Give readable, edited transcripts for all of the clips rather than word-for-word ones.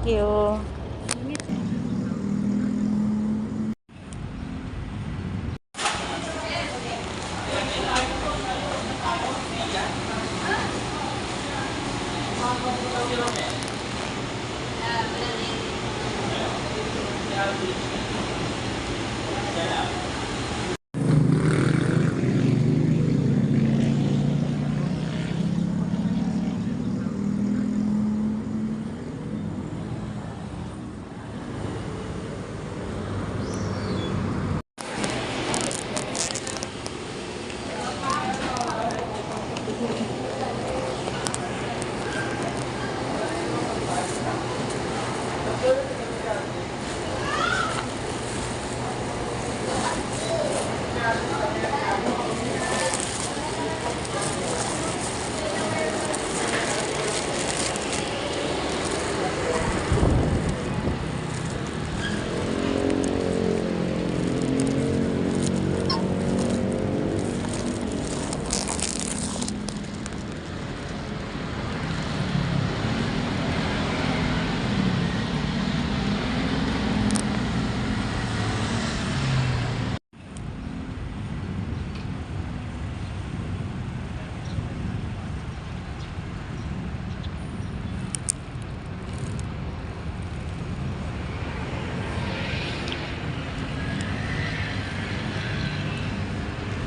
Thank you.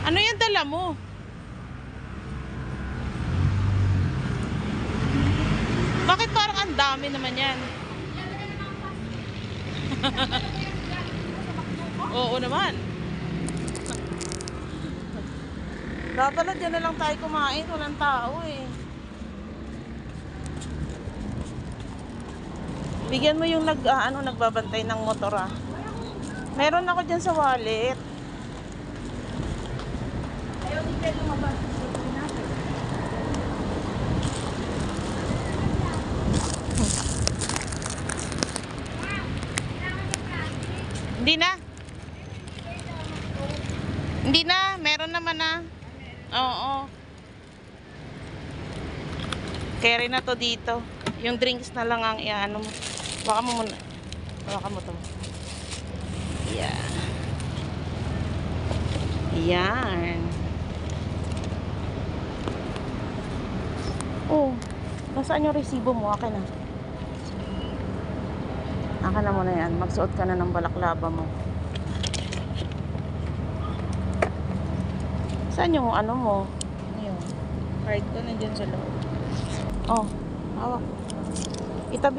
Ano yung dala mo? Bakit parang ang dami naman yan? Oo naman. Dapat dyan na lang tayo kumain. Walang tao eh. Bigyan mo yung nagbabantay ng motor ah. Meron ako dyan sa wallet. Ayaw ni Pedro lumabas. Hindi na. Hindi na. Meron naman na. Oo. Carry na to dito. Yung drinks na lang ang iano mo. Baka mo muna. Baka mo to. Yeah. Yan. Oh. Nasaan yung resibo mo? Akin na. Akin na muna yan. Magsuot ka na ng balaklava mo. Saan yung ano mo? Ayun. Card ko nandiyan sa loob. Oh. Hawak. Itabi